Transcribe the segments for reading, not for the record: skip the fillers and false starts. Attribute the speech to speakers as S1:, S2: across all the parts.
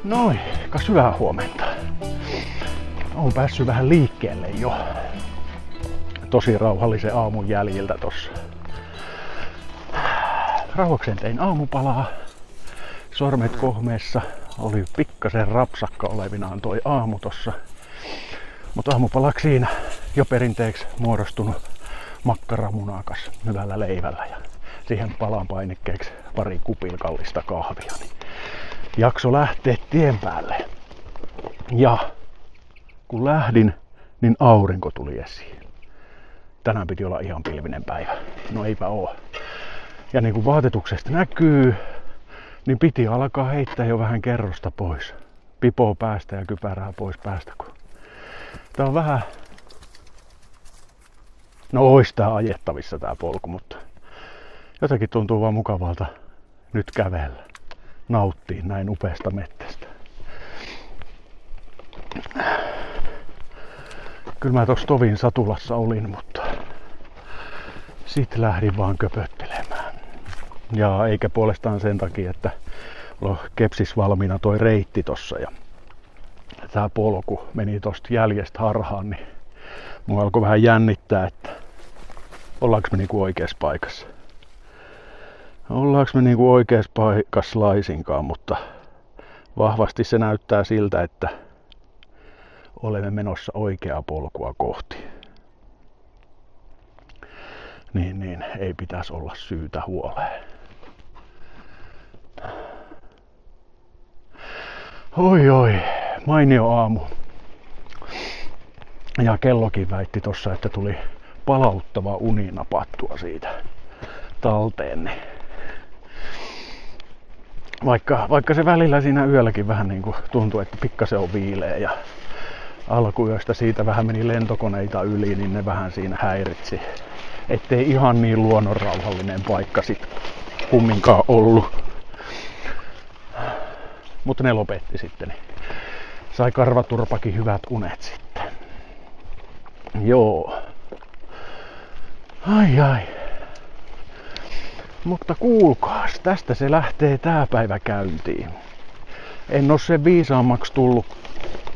S1: Noin, kas hyvää huomenta. Olen päässyt vähän liikkeelle jo. Tosi rauhallisen aamun jäljiltä tossa. Rauhakseen tein aamupalaa. Sormet kohmeessa. Oli pikkasen rapsakka olevinaan toi aamu tossa. Mutta aamupalaksi siinä jo perinteeksi muodostunut makkaramunakas hyvällä leivällä. Ja siihen palan painikkeeksi pari kupilkallista kahvia. Niin jakso lähteä tien päälle. Ja kun lähdin, niin aurinko tuli esiin. Tänään piti olla ihan pilvinen päivä. No eipä oo. Ja niin kuin vaatetuksesta näkyy, niin piti alkaa heittää jo vähän kerrosta pois. Pipoa päästä ja kypärää pois päästä. Tää on vähän... No ois tää ajettavissa tää polku, mutta jotenkin tuntuu vaan mukavalta nyt kävellä. Nauttii näin upeasta mettästä. Kyllä mä tossa tovin satulassa olin, mutta sit lähdin vaan köpöttelemään. Ja eikä puolestaan sen takia, että on kepsis valmiina toi reitti tossa ja tää polku meni tosta jäljestä harhaan, niin mua alkoi vähän jännittää, että ollaanko me niinku oikeassa paikassa. Ollaanko me niinku oikeassa paikassa laisinkaan, mutta vahvasti se näyttää siltä, että olemme menossa oikeaa polkua kohti. Niin, ei pitäisi olla syytä huoleen. Oi, mainio aamu. Ja kellokin väitti tossa, että tuli palauttava uni napattua siitä talteen. Vaikka se välillä siinä yölläkin vähän niin kuin tuntui, että pikkasen on viileä ja alkuyöstä siitä vähän meni lentokoneita yli, niin ne vähän siinä häiritsi. Ettei ihan niin luonnonrauhallinen paikka sit kumminkaan ollut. Mutta ne lopetti sitten. Niin sai karvaturpakin hyvät unet sitten. Joo. Ai. Mutta kuulkaas, tästä se lähtee tää päivä käyntiin. En oo sen viisaammaksi tullut,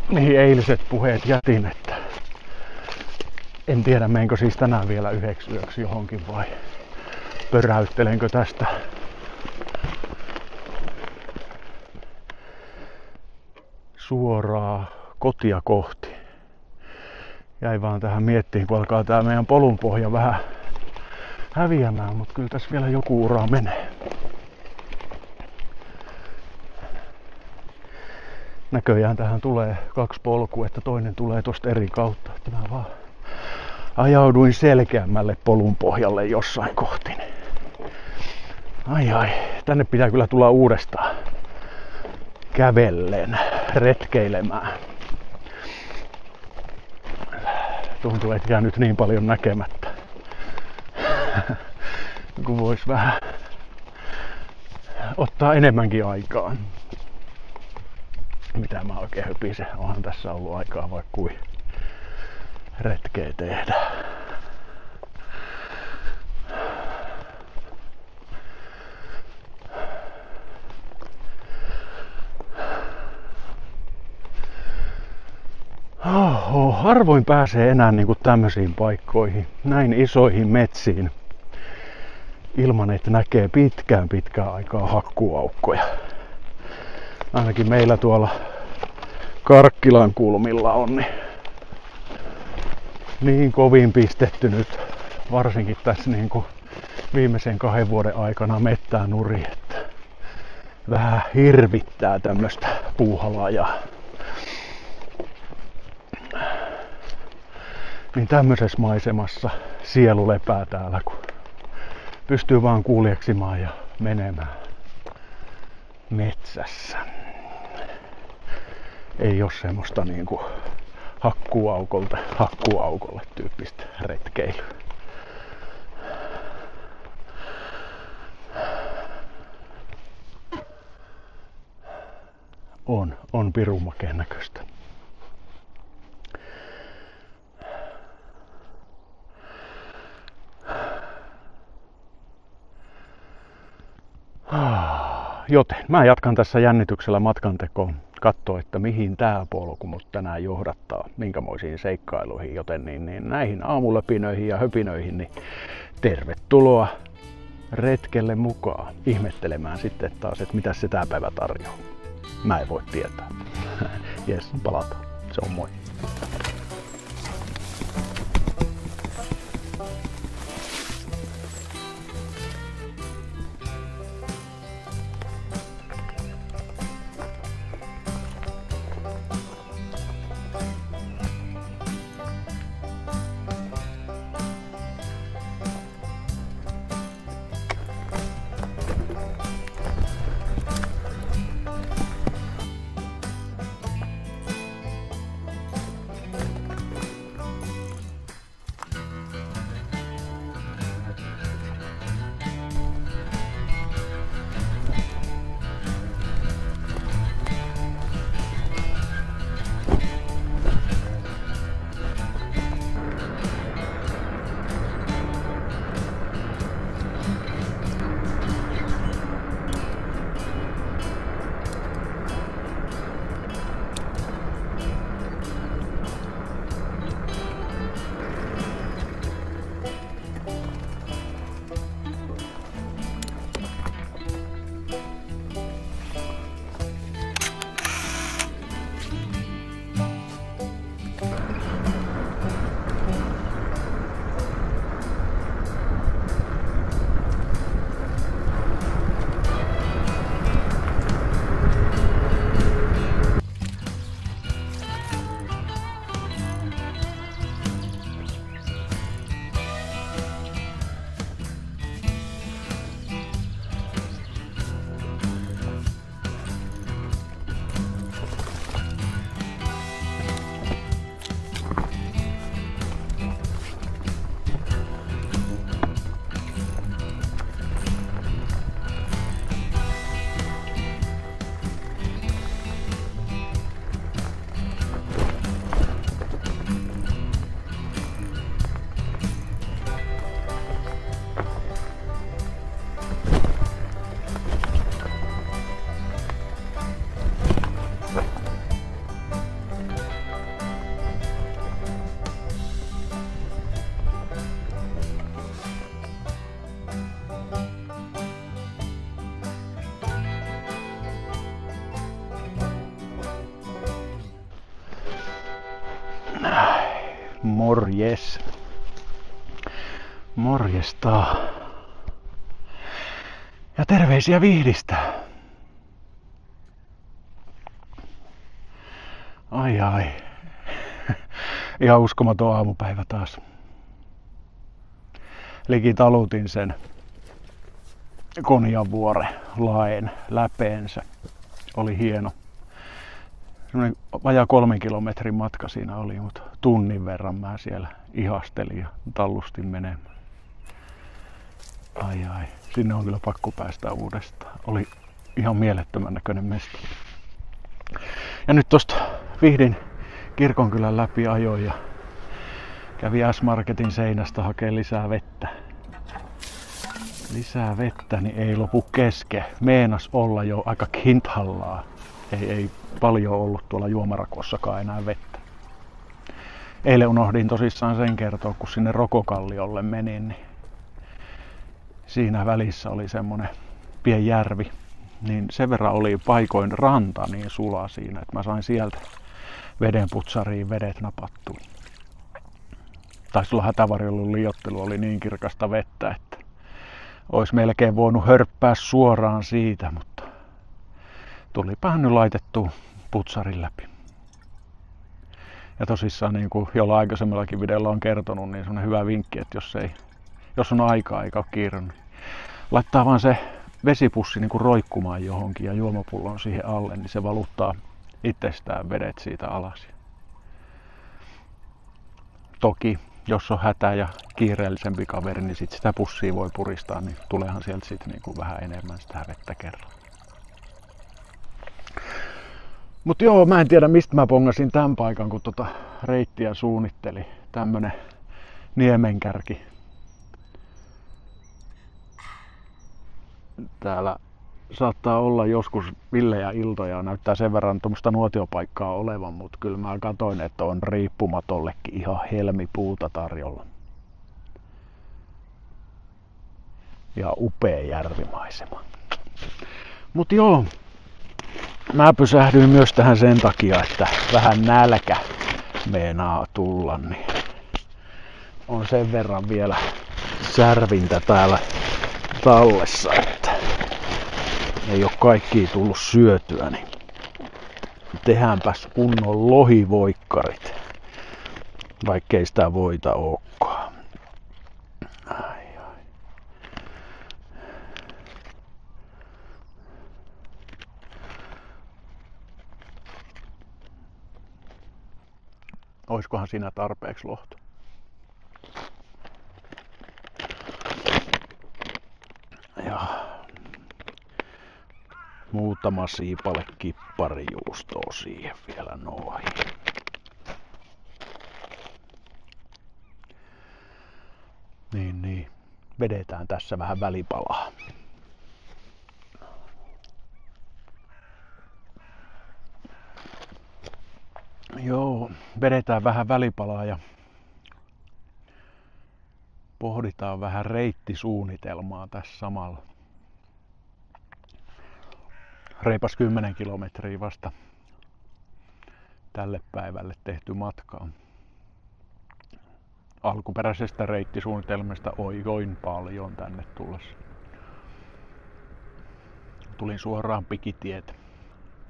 S1: mihin eiliset puheet jätin, että en tiedä meinkö siis tänään vielä yhdeksi yöksi johonkin vai pöräyttelenkö tästä suoraa kotia kohti. Jäi vaan tähän miettiin, kun alkaa tää meidän polun pohja vähän häviämään, mutta kyllä tässä vielä joku ura menee. näköjään tähän tulee 2 polkua, että toinen tulee tosta eri kautta. Että mä vaan ajauduin selkeämmälle polun pohjalle jossain kohti. Ai, tänne pitää kyllä tulla uudestaan kävellen, retkeilemään. Tuntuu, että jää nyt niin paljon näkemättä. Kun vois vähän ottaa enemmänkin aikaa. Mitä mä oikein höpisen? Onhan tässä ollut aikaa vaikka kuin retkeä tehdä. Harvoin pääsee enää niinku tämmöisiin paikkoihin, näin isoihin metsiin, ilman että näkee pitkään aikaa hakkuaukkoja. Ainakin meillä tuolla Karkkilan kulmilla on niin kovin pistetty nyt, varsinkin tässä niinku viimeisen 2 vuoden aikana mettää nuri, että vähän hirvittää tämmöstä puuhalajaa. Niin tämmöisessä maisemassa sielu lepää täällä, kun pystyy vaan kuljeksimaan ja menemään metsässä. Ei oo semmoista niinku hakkuaukolle tyyppistä retkeilyä. On pirun makeen näköistä. Joten mä jatkan tässä jännityksellä matkantekoon, katsoa, että mihin tää polku mut tänään johdattaa, minkämoisiin seikkailuihin, joten niin näihin aamuläpinöihin ja höpinöihin, niin tervetuloa retkelle mukaan ihmettelemään sitten taas, että mitä se tää päivä tarjoaa. Mä en voi tietää. Jes, palataan. Se on moi. Morjes. Morjesta. Ja terveisiä Vihdistä. Ai ai. Ihan uskomaton aamupäivä taas. Liki talutin sen Konjanvuoren laen läpeensä. Oli hieno. Semmoinen vajaa 3 kilometrin matka siinä oli, mutta tunnin verran mä siellä ihastelin ja tallustin menemään. Ai ai, sinne on kyllä pakko päästä uudestaan. Oli ihan mielettömän näköinen mesta. Ja nyt tosta Vihdin kirkonkylän läpi ajoin ja kävi S-Marketin seinästä hakemaan lisää vettä. Lisää vettä, niin ei lopu kesken. Meenas olla jo aika kinthallaa. Ei paljon ollut tuolla juomarakossakaan enää vettä. Eilen unohdin tosissaan sen kertoa, kun sinne Rokokalliolle menin, niin siinä välissä oli semmonen pieni järvi. Niin sen verran oli paikoin ranta niin sulaa siinä, että mä sain sieltä vedenputsariin vedet napattua. Taisi olla hätävarjelun liiottelu, oli niin kirkasta vettä, että olisi melkein voinut hörppää suoraan siitä, mutta tulipahan nyt laitettua putsarin läpi. Ja tosissaan, niin kuin jollain aikaisemmallakin videolla on kertonut, niin semmoinen hyvä vinkki, että jos on aikaa eikä ole kiire, niin laittaa vaan se vesipussi niin kuin roikkumaan johonkin ja juomapullon siihen alle, niin se valuttaa itsestään vedet siitä alas. Toki, jos on hätä ja kiireellisempi kaveri, niin sit sitä pussia voi puristaa, niin tuleehan sieltä sit niin kuin vähän enemmän sitä vettä kerran. Mut joo, mä en tiedä mistä mä pongasin tämän paikan, kun tota reittiä suunnitteli. Tämmönen niemenkärki. Täällä saattaa olla joskus villejä iltoja ja näyttää sen verran tuommoista nuotiopaikkaa olevan, mutta kyllä mä katoin, että on riippumatollekin ihan helmipuuta tarjolla. Ja upea järvimaisema. Mut joo, mä pysähdyin myös tähän sen takia, että vähän nälkä meinaa tulla, niin on sen verran vielä särvintä täällä tallessa, että ei oo kaikkia tullut syötyä, niin tehdäänpäs kunnon lohivoikkarit, vaikkei sitä voita ookaan. Ai. Oiskohan siinä tarpeeksi lohta? Ja muutama siipale kipparijuustoa siihen vielä noin. Niin. Vedetään tässä vähän välipalaa. Joo, vedetään vähän välipalaa ja pohditaan vähän reittisuunnitelmaa tässä samalla. Reipas 10 kilometriä vasta tälle päivälle tehty matka. Alkuperäisestä reittisuunnitelmasta oikoin paljon tänne tullessa. Tulin suoraan pikitiet,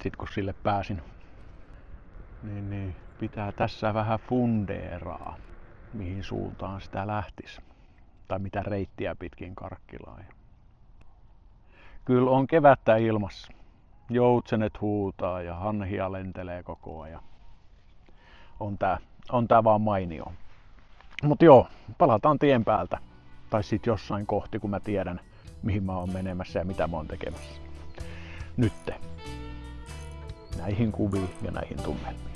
S1: sit kun sille pääsin. Niin pitää tässä vähän fundeeraa, mihin suuntaan sitä lähtisi. Tai mitä reittiä pitkin Karkkilaan. Kyllä on kevättä ilmassa. Joutsenet huutaa ja hanhia lentelee koko ajan. On tää vaan mainio. Mut joo, palataan tien päältä. Tai sit jossain kohti, kun mä tiedän, mihin mä oon menemässä ja mitä mä oon tekemässä. Nytte. Näihin kuviin ja näihin tunnelmiin.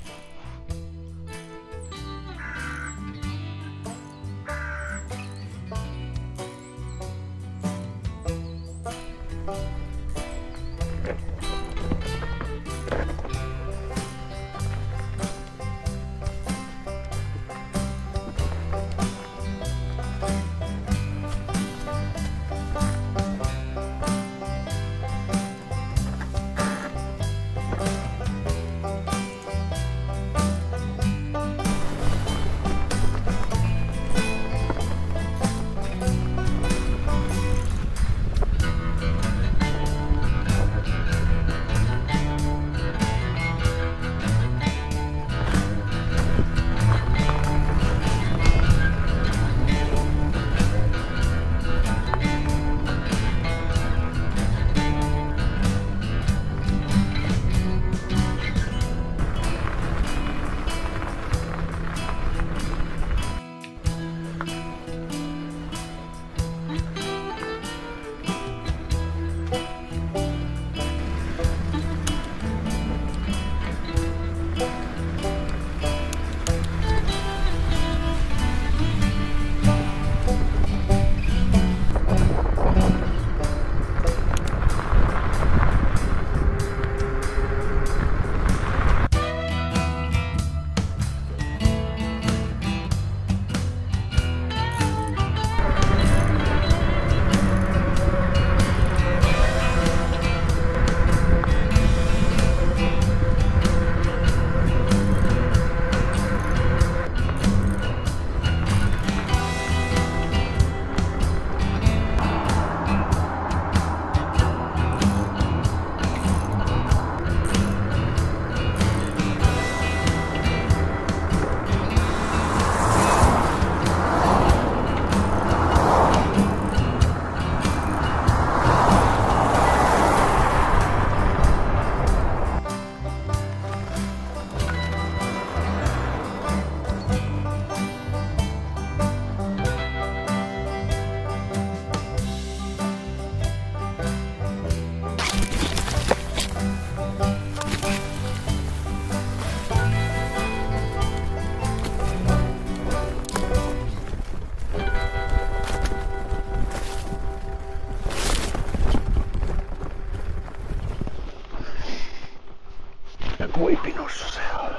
S1: kuipinossa se on.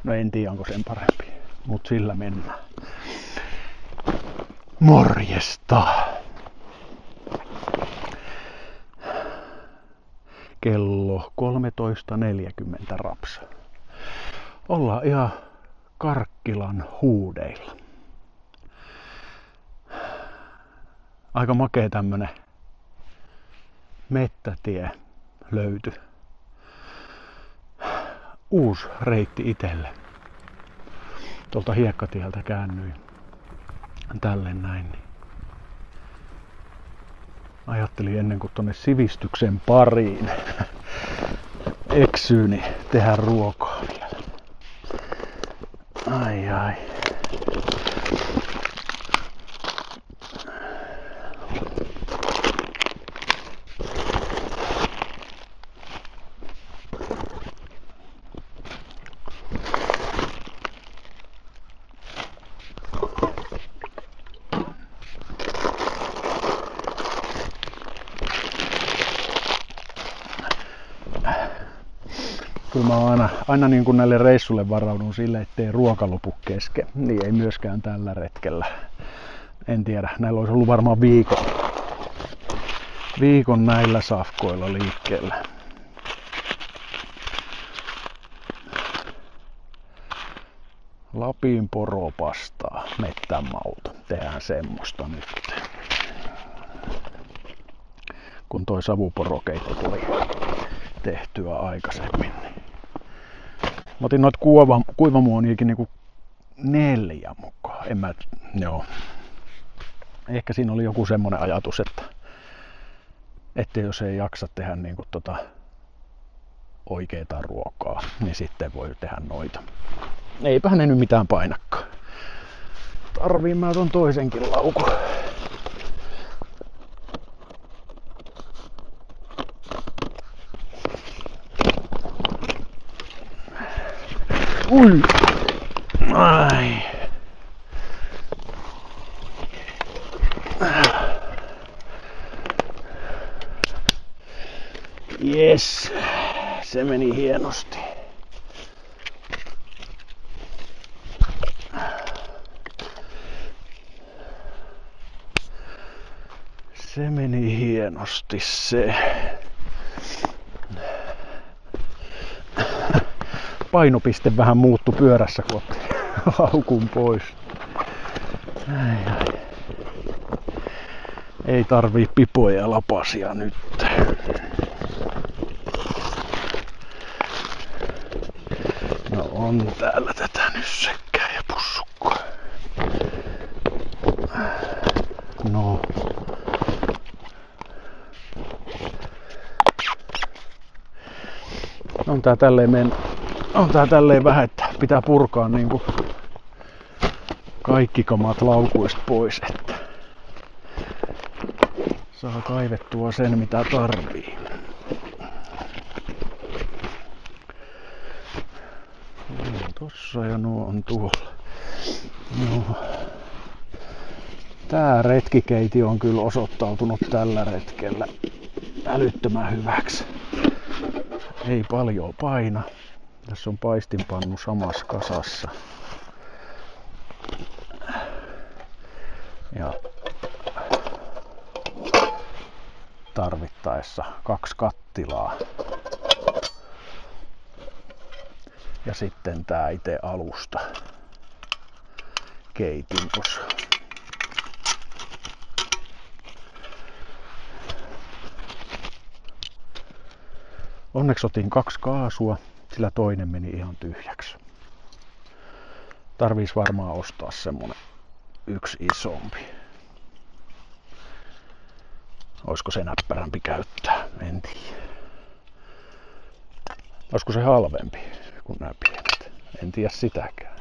S1: No en tiedä onko sen parempi, mut sillä mennään. Morjesta! Kello 13.40 rapsa. Ollaan ihan Karkkilan huudeilla. Aika makea tämmönen mettätie löytyi. Uusi reitti itelle. Tuolta hiekkatieltä käännyin tälle näin. Ajattelin ennen kuin tonne sivistyksen pariin eksyy, niin tehdä ruokaa vielä. Ai ai. Kyllä mä aina niin kuin näille reissulle varaudun sille, ettei ruoka lopu kesken. Niin ei myöskään tällä retkellä. En tiedä, näillä olisi ollut varmaan viikon näillä safkoilla liikkeellä. Lapin poropastaa, mettänmauta. Tehdään semmoista nyt. Kun toi savuporokeitto tuli tehtyä aikaisemmin. Mä otin noita kuivamuoniakin niinku 4 mukaan. Joo. Ehkä siinä oli joku semmonen ajatus, että jos ei jaksa tehdä niinku oikeeta ruokaa, niin sitten voi tehdä noita. Eipähän ne nyt mitään painakaan. Tarviin mä ton toisenkin laukun. Ui! Ai! Yes! Se meni hienosti. Se meni hienosti se. Painopiste vähän muuttui pyörässä, kun otti laukun pois. Ai. Ei tarvii pipoja ja lapasia nyt. No on täällä tätä nyssekkää ja pussukkoa. No. On tää tälleen vähän, että pitää purkaa niinku kaikki kamat laukuista pois, että saa kaivettua sen mitä tarvii. Tossa ja nuo on tuolla. No. Tää retkikeiti on kyllä osoittautunut tällä retkellä älyttömän hyväksi. Ei paljon paina. Tässä on paistinpannu samassa kasassa. Ja tarvittaessa 2 kattilaa. Ja sitten tää itse alusta keitin osa. Onneksi otin 2 kaasua, sillä toinen meni ihan tyhjäksi. Tarviis varmaan ostaa semmonen 1 isompi. Oisko se näppärämpi käyttää? En tiedä. Oisko se halvempi kuin nämä pienet? En tiedä sitäkään.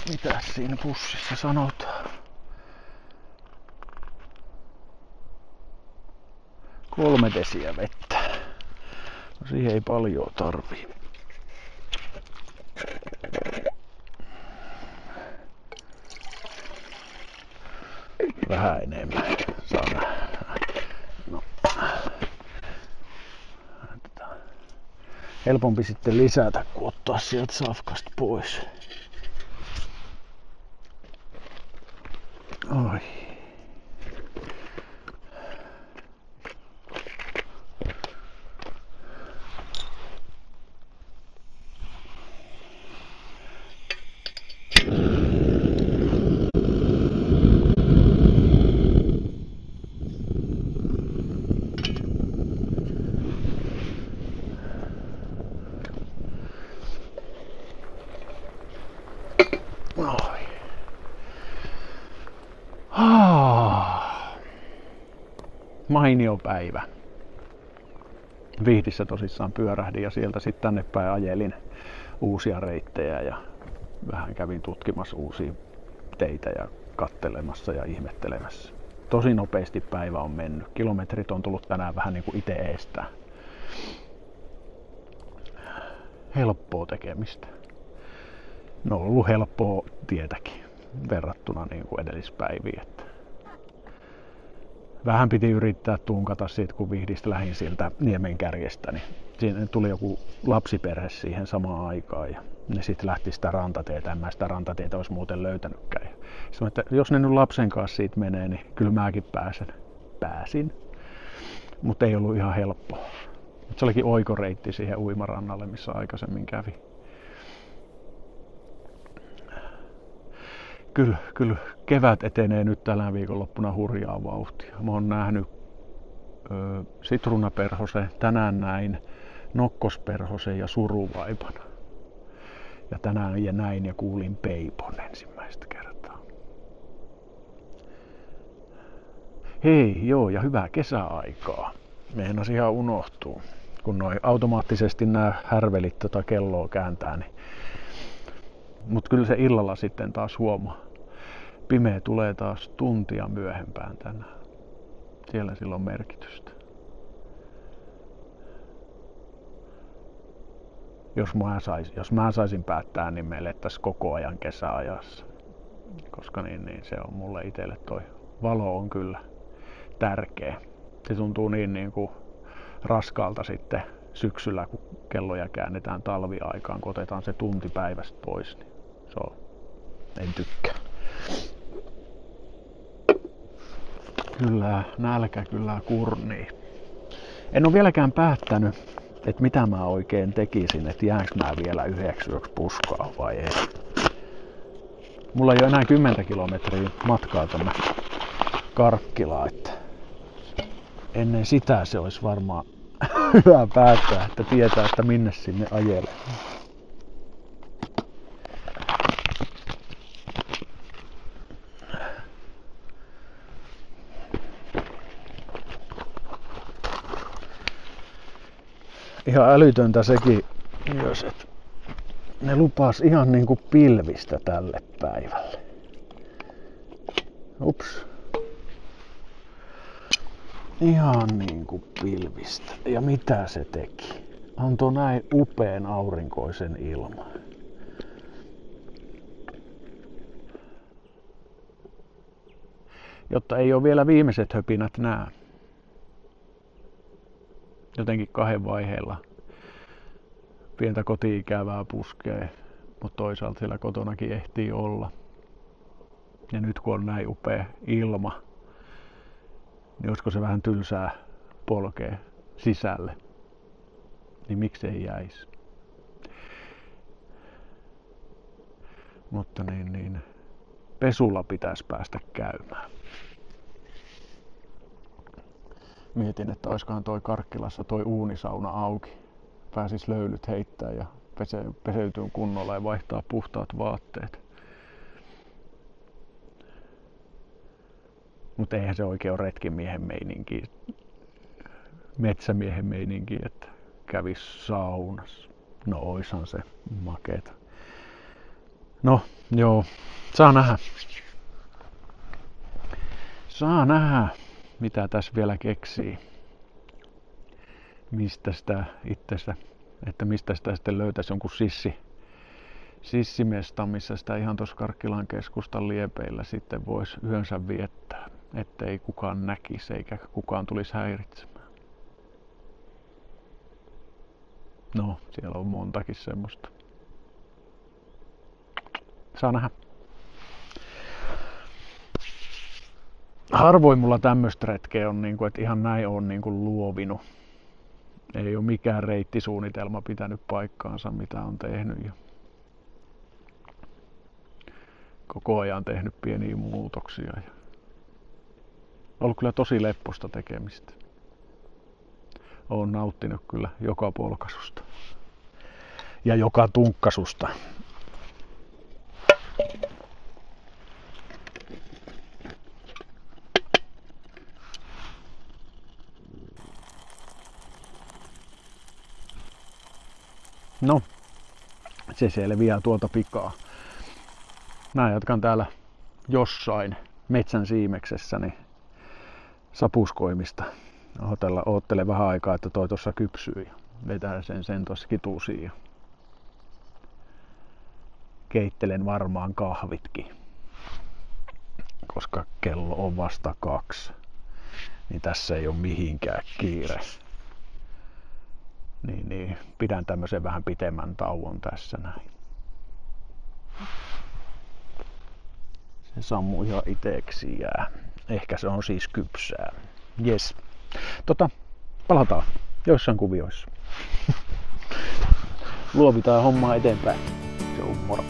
S1: Mitäs siinä pussissa sanotaan? 3 desiä vettä. No, siihen ei paljon tarvii. Vähän enemmän. Saa nähdä. No. Helpompi sitten lisätä, kun ottaa sieltä safkasta pois. Oi. Mainio päivä. Vihdissä tosissaan pyörähdin ja sieltä sitten tänne päin ajelin uusia reittejä ja vähän kävin tutkimassa uusia teitä ja kattelemassa ja ihmettelemässä. Tosi nopeasti päivä on mennyt. Kilometrit on tullut tänään vähän niin kuin itse eestään. Helppoa tekemistä. No on ollut helppoa tietäkin verrattuna niin kuin edellispäiviin. Vähän piti yrittää tunkata siitä, kun Vihdistä lähdin sieltä Niemen kärjestä, niin siinä tuli joku lapsiperhe siihen samaan aikaan ja ne sitten lähti sitä rantatietä. En mä sitä rantatietä olisi muuten löytänytkään. Sanoin, että jos ne nyt lapsen kanssa siitä menee, niin kyllä mäkin pääsin. Mutta ei ollut ihan helppoa. Se olikin oikoreitti siihen uimarannalle, missä aikaisemmin kävi. Kyllä kevät etenee nyt tällä viikonloppuna hurjaa vauhtia. Mä oon nähnyt sitruunaperhosen, tänään näin nokkosperhosen ja suruvaipan. Ja tänään näin ja kuulin peipon ensimmäistä kertaa. Hei, joo, ja hyvää kesäaikaa. Meinas ihan unohtuu. Kun automaattisesti nämä härvelit kelloa kääntää, niin mut kyllä se illalla sitten taas huomaa. Pimeä tulee taas tuntia myöhempään tänään. Siellä sillä on merkitystä. Jos mä saisin päättää, niin me elettäisiin koko ajan kesäajassa. Koska niin se on mulle itselle toi valo on kyllä tärkeä. Se tuntuu niin kuin raskaalta sitten syksyllä, kun kelloja käännetään talviaikaan, kun otetaan se tunti päivästä pois. Niin en tykkää. Kyllä, nälkä kyllä kurnii. En ole vieläkään päättänyt, että mitä mä oikein tekisin, että jäänkö mä vielä 9 yöksi puskaan vai ei. Mulla ei ole enää 10 kilometriä matkaa tonne Karkkilaan, että ennen sitä se olisi varmaan hyvä päättää, että tietää, että minne sinne ajelee. Ihan älytöntä sekin myös, että ne lupas ihan niinku pilvistä tälle päivälle. Ups. Ihan niinku pilvistä. Ja mitä se teki? Antoi näin upean aurinkoisen ilman. Jotta ei ole vielä viimeiset höpinät nää. Jotenkin 2 vaiheella pientä koti-ikävää puskee, mutta toisaalta siellä kotonakin ehtii olla. Ja nyt kun on näin upea ilma, niin olisiko se vähän tylsää polkea sisälle, niin miksei jäisi. Mutta pesulla pitäisi päästä käymään. Mietin, että olisikohan toi Karkkilassa toi uunisauna auki. Pääsis löylyt heittää ja peseytyy kunnolla ja vaihtaa puhtaat vaatteet. Mutta eihän se oikein ole retkimiehen meininki, metsämiehen meininki, että kävis saunassa. No oishan se makeeta. No joo, saa nähdä. Saa nähdä, mitä tässä vielä keksii. mistä sitä itsestä, että mistä sitä sitten löytäisi jonkun sissimesta, missä sitä ihan tuossa Karkkilan keskustan liepeillä sitten voisi yönsä viettää, ettei kukaan näkisi eikä kukaan tulisi häiritsemään. No, siellä on montakin semmoista. Saa nähdä. Harvoin mulla tämmöistä retkeä on, että ihan näin on luovinut. Ei ole mikään reittisuunnitelma pitänyt paikkaansa, mitä on tehnyt. Ja koko ajan tehnyt pieniä muutoksia. Ja ollut kyllä tosi lepposta tekemistä. Olen nauttinut kyllä joka polkaisusta ja joka tunkkasusta. No, se selviää tuolta pikaa. Mä jatkan täällä jossain metsän siimeksessäni sapuskoimista. Oottelen vähän aikaa, että toi tuossa kypsyy ja vetää sen tuossa kituusiin. Ja keittelen varmaan kahvitkin, koska kello on vasta 2. Niin tässä ei ole mihinkään kiire. Niin, pidän tämmöisen vähän pitemmän tauon tässä näin. Se sammuu ihan iteksi jää. Ehkä se on siis kypsää. Jes. Palataan joissain kuvioissa. Luovitaan hommaa eteenpäin. Se on moro.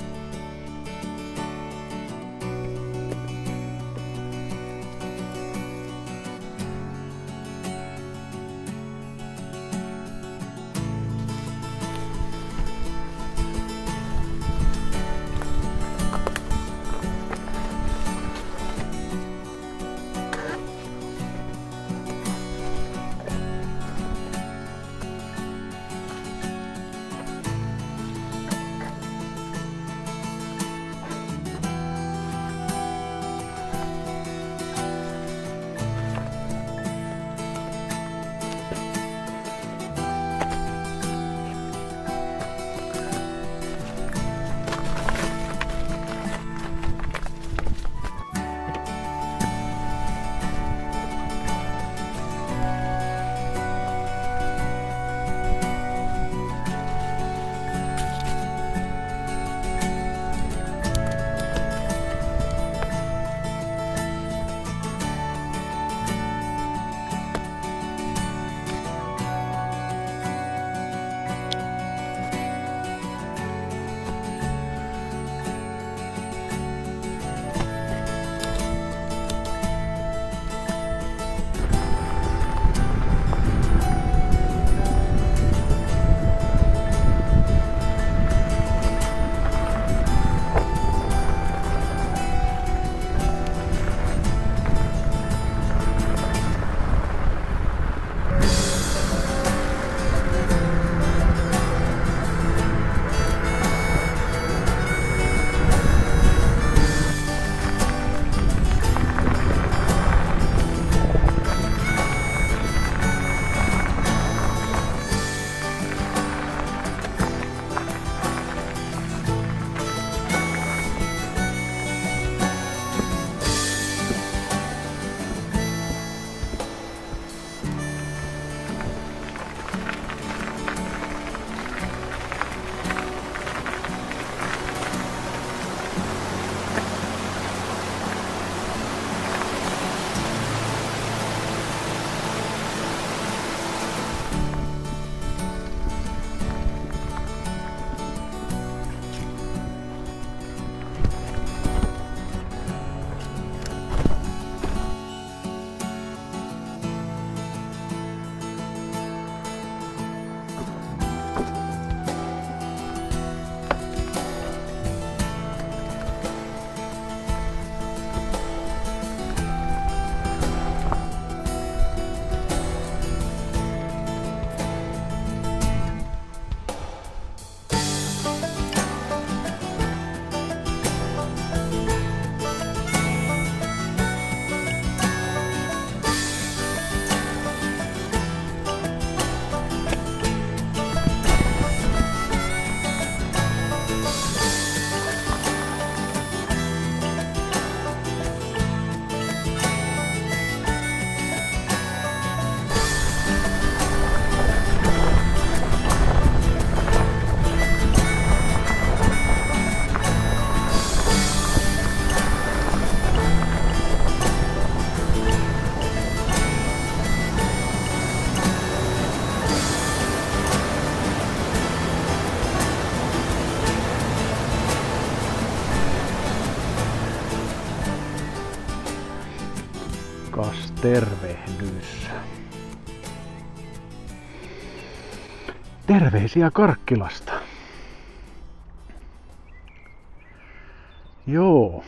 S1: Rakas tervehdys. Terveisiä Karkkilasta. Joo.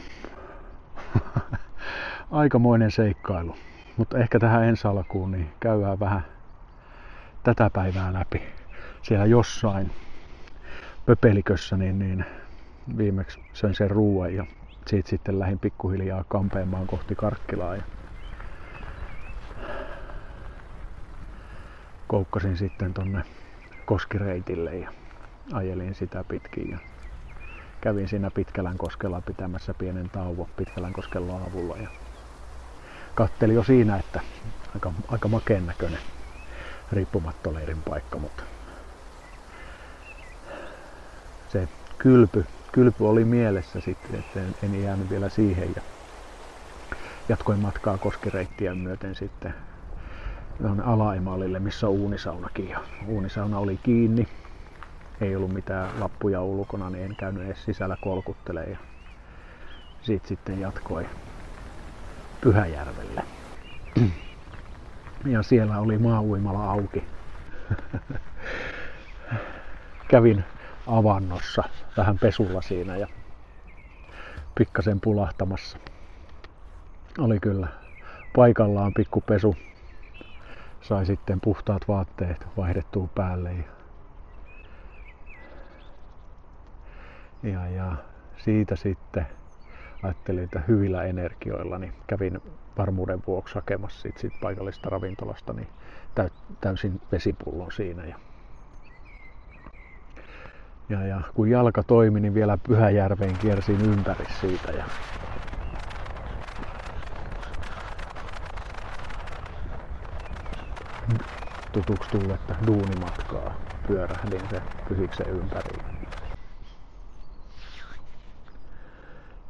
S1: Aikamoinen seikkailu. Mutta ehkä tähän ensi alkuun niin käydään vähän tätä päivää läpi. Siellä jossain pöpelikössä niin viimeksi söin sen ruuan ja siitä sitten lähdin pikkuhiljaa kampeamaan kohti Karkkilaa. Ja koukkasin sitten tonne koskireitille ja ajelin sitä pitkin ja kävin siinä Pitkälänkoskella pitämässä pienen tauon Pitkälänkosken laavulla ja kattelin jo siinä, että aika makeen näköinen riippumattoleirin paikka, mutta se kylpy oli mielessä sitten, että en jäänyt vielä siihen ja jatkoin matkaa koskireittiä myöten sitten Alaemalille, missä on uunisaunakin ja uunisauna oli kiinni. Ei ollut mitään lappuja ulkona, niin en käynyt edes sisällä kolkuttelemaan ja siitä sitten jatkoin Pyhäjärvelle. Ja siellä oli maa-uimala auki. Kävin avannossa vähän pesulla siinä ja pikkasen pulahtamassa. Oli kyllä paikallaan pikkupesu. Sai sitten puhtaat vaatteet vaihdettua päälle ja siitä sitten ajattelin, että hyvillä energioilla niin kävin varmuuden vuoksi hakemassa siitä paikallisesta ravintolasta niin täysin vesipullon siinä. Ja kun jalka toimi, niin vielä Pyhäjärveen kiersin ympäri siitä. Ja tutuksi tulletta duunimatkaa pyörähdin se Pyhiksen ympäri.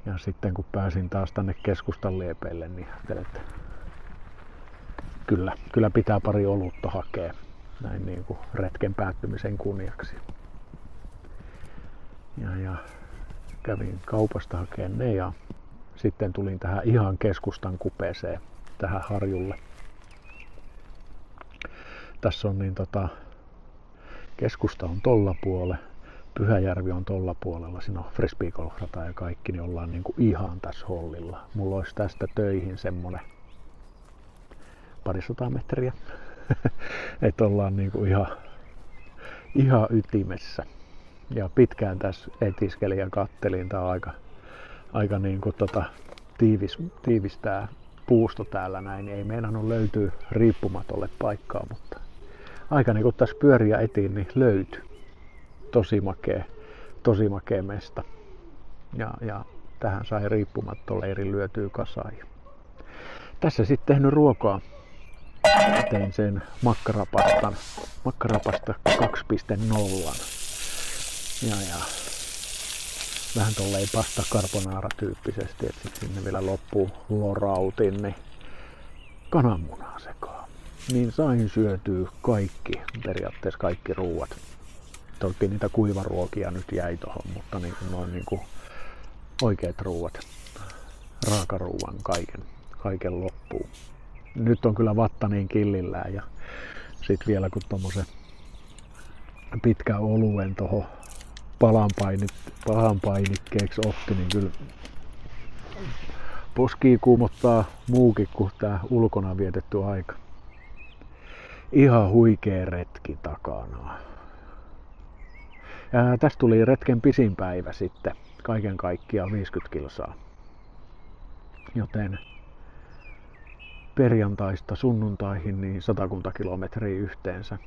S1: Ja sitten kun pääsin taas tänne keskustan liepeille, niin ajattelin, että kyllä pitää pari olutta hakea näin niin kuin retken päättymisen kunniaksi. Ja kävin kaupasta hakemaan ne ja sitten tulin tähän ihan keskustan kupeeseen, tähän harjulle. Tässä on niin keskusta on tolla puolella, Pyhäjärvi on tolla puolella, siinä on frisbeegolfrata ja kaikki, niin ollaan niin kuin ihan tässä hollilla. Mulla olisi tästä töihin semmonen 200 metriä, että ollaan niin kuin ihan ytimessä. Ja pitkään tässä etiskelin ja kattelin, tää on aika niin kuin tiivis tää puusto täällä näin, ei meinannut löytyy riippumatolle paikkaa, mutta aika niin kuin tässä pyöriä etiin, niin löytyi. Tosi makea mesta. Ja tähän sai riippumattoleirin lyötyä kasaan. Tässä sitten tehnyt ruokaa. Tein sen makkarapasta 2.0. Ja vähän tolleen pasta carbonara tyyppisesti, että sitten sinne vielä loppuu lorautin, niin kananmunaa sekaan. Niin sain syötyä periaatteessa kaikki ruuat. Toki niitä kuivaruokia nyt jäi tohon, mutta noin niinku oikeat ruuat, raakaruuan kaiken loppuu. Nyt on kyllä vatta niin killillään ja sit vielä kun tommosen pitkän oluen tohon palanpainikkeeksi otti, niin kyllä poskii kuumottaa muukin kuin tää ulkona vietetty aika. Ihan huikea retki takana. Ja tästä tuli retken pisin päivä sitten, kaiken kaikkiaan 50 kilsaa. Joten perjantaista sunnuntaihin niin 100 kilometriä yhteensä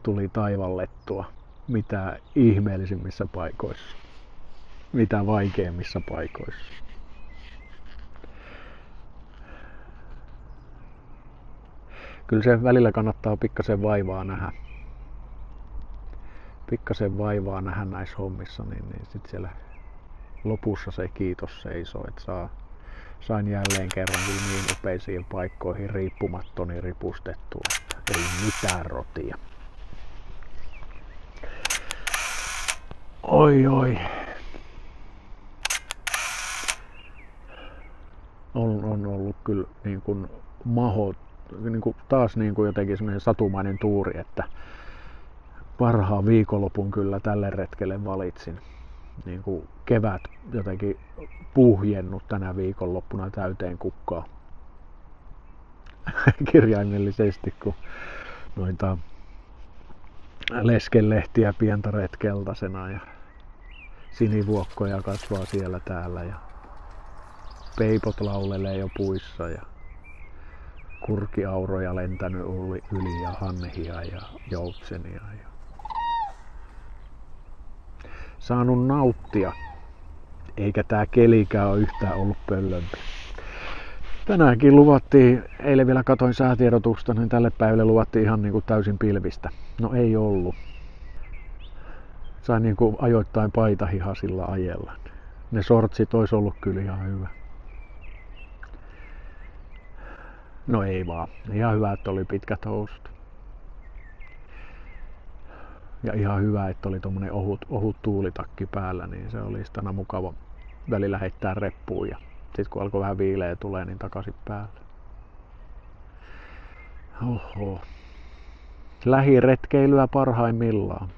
S1: tuli taivallettua mitä ihmeellisimmissä paikoissa, mitä vaikeimmissa paikoissa. Kyllä se välillä kannattaa pikkasen vaivaa nähdä näissä hommissa, niin sit siellä lopussa se kiitos seisoo, että sain jälleen kerran niin upeisiin paikkoihin riippumattoni ripustettua, että ei mitään rotia. Oi. on ollut kyllä niin kuin niin kuin taas niin kuin jotenkin semmoinen satumainen tuuri, että parhaan viikonlopun kyllä tälle retkelle valitsin. Niin kuin kevät jotenkin puhjennut tänä viikonloppuna täyteen kukkaa. Kirjaimellisesti, kun noita leskelehtiä pientareet keltaisena ja sinivuokkoja kasvaa siellä täällä ja peipot laulelee jo puissa ja kurkiauroja lentänyt yli ja hanhia ja joutsenia. Ja saanut nauttia, eikä tää kelikään ole yhtään ollut pöllömpi. Tänäänkin luvattiin, eilen vielä katoin säätiedotusta, niin tälle päivälle luvattiin ihan niin kuin täysin pilvistä. No ei ollut. Sain niin kuin ajoittain paitahihasilla ajella. Ne sortsit olisi ollut kyllä ihan hyvä. No ei vaan. Ihan hyvä, että oli pitkät housut. Ja ihan hyvä, että oli tommonen ohut tuulitakki päällä, niin se oli aina mukava välillä heittää reppuun. Ja sit kun alkoi vähän viileä tulee, niin takaisin päälle. Oho. Lähiretkeilyä parhaimmillaan.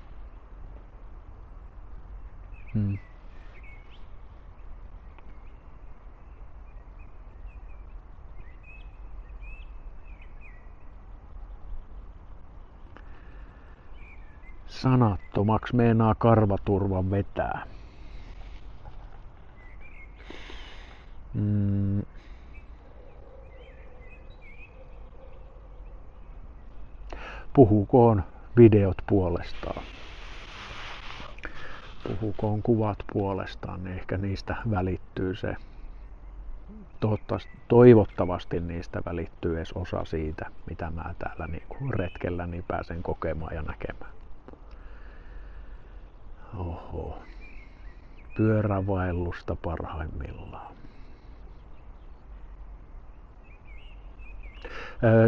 S1: Sanattomaksi meinaa karvaturvan vetää. Puhukoon videot puolestaan. Puhukoon kuvat puolestaan, niin ehkä niistä välittyy se. Toivottavasti niistä välittyy edes osa siitä, mitä mä täällä niin retkellä niin pääsen kokemaan ja näkemään. Oho. Pyörävaellusta parhaimmillaan.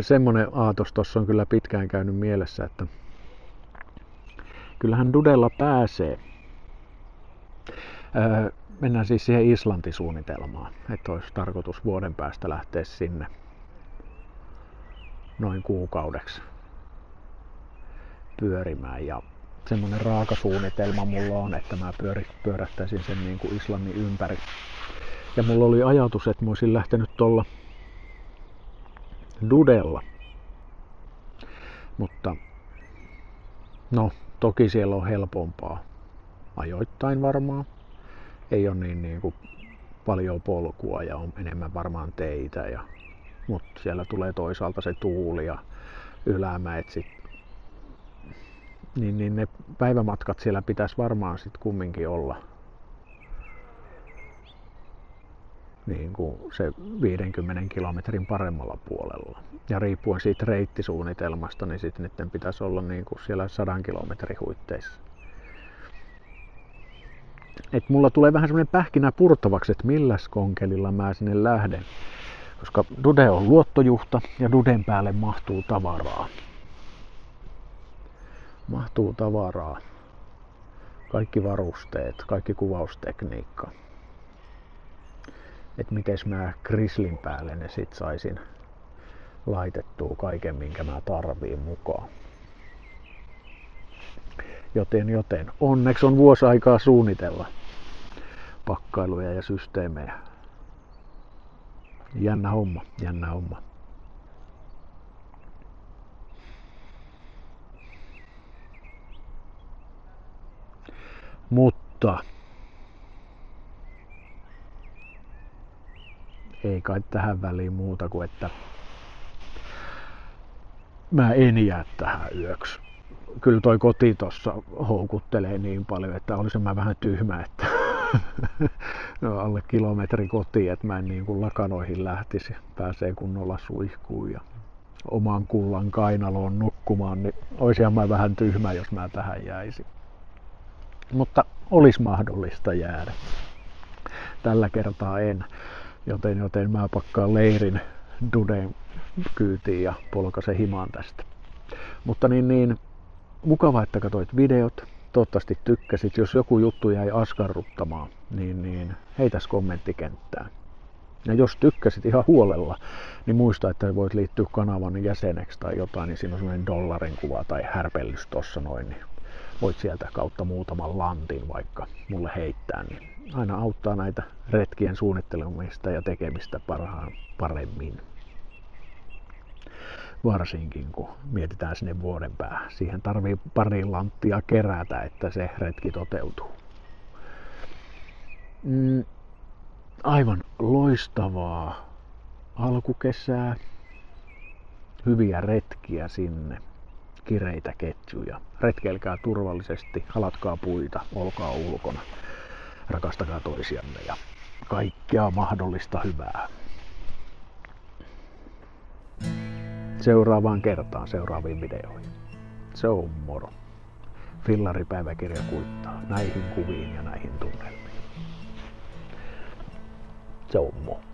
S1: Semmonen aatos tossa on kyllä pitkään käynyt mielessä, että kyllähän Dudella pääsee. Mennään siis siihen Islanti-suunnitelmaan, että olisi tarkoitus vuoden päästä lähteä sinne noin kuukaudeksi pyörimään. Ja semmoinen raakasuunnitelma mulla on, että mä pyörättäisin sen niin kuin Islannin ympäri. Ja mulla oli ajatus, että mä olisin lähtenyt tuolla Dudella. Mutta no, toki siellä on helpompaa. Ajoittain varmaan. Ei ole niin kuin paljon polkua ja on enemmän varmaan teitä. Mutta siellä tulee toisaalta se tuuli ja ylämäet sit. Niin ne päivämatkat siellä pitäisi varmaan sit kumminkin olla niin kuin se 50 kilometrin paremmalla puolella. Ja riippuen siitä reittisuunnitelmasta, niin sitten niiden pitäisi olla niin kuin siellä 100 kilometrin huitteissa. Et mulla tulee vähän semmoinen pähkinä purtavaksi, että milläs konkelilla mä sinne lähden. Koska Dude on luottojuhta ja Duden päälle mahtuu tavaraa. Mahtuu tavaraa. Kaikki varusteet, kaikki kuvaustekniikka. Et mites mä Grizzlyn päälle ne sit saisin laitettua kaiken, minkä mä tarviin mukaan. Joten onneksi on vuosi aikaa suunnitella pakkailuja ja systeemejä. Jännä homma, jännä homma. Mutta ei kai tähän väliin muuta kuin, että mä en jää tähän yöksi. Kyllä toi koti tossa houkuttelee niin paljon, että olisin mä vähän tyhmä, että no, alle kilometri kotiin, että mä en niin kuin lakanoihin lähtisi. Pääsee kunnolla suihkuun ja oman kullan kainaloon nukkumaan, niin olisin mä vähän tyhmä, jos mä tähän jäisin. Mutta olisi mahdollista jäädä. Tällä kertaa en, joten mä pakkaan leirin Duden kyytiin ja polkaisen himaan tästä. Mutta niin mukava, että katsoit videot. Toivottavasti tykkäsit. Jos joku juttu jäi askarruttamaan, niin heitäs kommenttikenttään. Ja jos tykkäsit ihan huolella, niin muista, että voit liittyä kanavan jäseneksi tai jotain, niin siinä on semmoinen dollarin kuva tai härpellys tossa noin, niin voit sieltä kautta muutaman lantin vaikka mulle heittää, niin aina auttaa näitä retkien suunnittelemista ja tekemistä paremmin. Varsinkin kun mietitään sinne vuoden päähän. Siihen tarvii pari lanttia kerätä, että se retki toteutuu. Aivan loistavaa alkukesää. Hyviä retkiä sinne. Kireitä ketjuja. Retkeilkää turvallisesti, halatkaa puita, olkaa ulkona. Rakastakaa toisianne ja kaikkea mahdollista hyvää. Seuraavaan kertaan, seuraaviin videoihin. Se on moro. Fillaripäiväkirja kuittaa näihin kuviin ja näihin tunnelmiin. Se on moro.